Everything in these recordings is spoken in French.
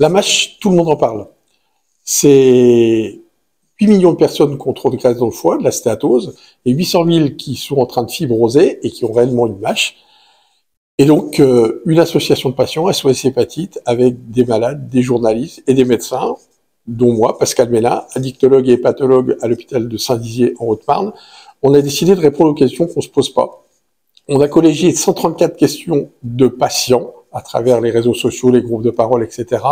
La MASH, tout le monde en parle. C'est 8 millions de personnes qui ont trop de graisse dans le foie, de la stéatose, et 800 000 qui sont en train de fibroser et qui ont réellement une MASH. Et donc, une association de patients, SOS Hépatite, avec des malades, des journalistes et des médecins, dont moi, Pascal Mella, addictologue et hépatologue à l'hôpital de Saint-Dizier en Haute-Marne, on a décidé de répondre aux questions qu'on ne se pose pas. On a collégié 134 questions de patients à travers les réseaux sociaux, les groupes de parole, etc.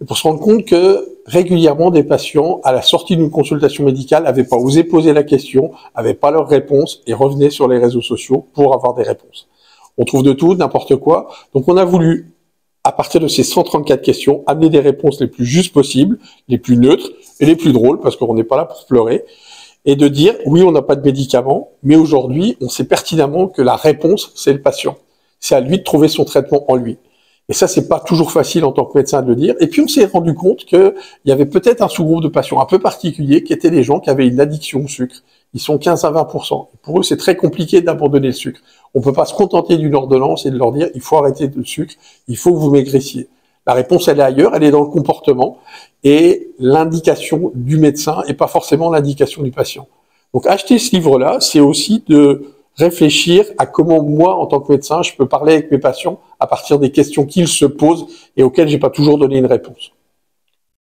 Et pour se rendre compte que régulièrement des patients, à la sortie d'une consultation médicale, n'avaient pas osé poser la question, n'avaient pas leur réponse et revenaient sur les réseaux sociaux pour avoir des réponses. On trouve de tout, n'importe quoi. Donc on a voulu, à partir de ces 134 questions, amener des réponses les plus justes possibles, les plus neutres et les plus drôles, parce qu'on n'est pas là pour pleurer, et de dire, oui, on n'a pas de médicaments, mais aujourd'hui, on sait pertinemment que la réponse, c'est le patient. C'est à lui de trouver son traitement en lui. Et ça, c'est pas toujours facile en tant que médecin de le dire. Et puis, on s'est rendu compte qu'il y avait peut-être un sous-groupe de patients un peu particulier qui étaient les gens qui avaient une addiction au sucre. Ils sont 15 à 20%. Et pour eux, c'est très compliqué d'abandonner le sucre. On peut pas se contenter d'une ordonnance et de leur dire, il faut arrêter le sucre, il faut que vous maigraissiez. La réponse, elle est ailleurs, elle est dans le comportement et l'indication du médecin et pas forcément l'indication du patient. Donc, acheter ce livre-là, c'est aussi de réfléchir à comment moi, en tant que médecin, je peux parler avec mes patients à partir des questions qu'ils se posent et auxquelles j'ai pas toujours donné une réponse.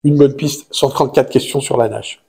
Une bonne piste, 134 questions sur la NASH.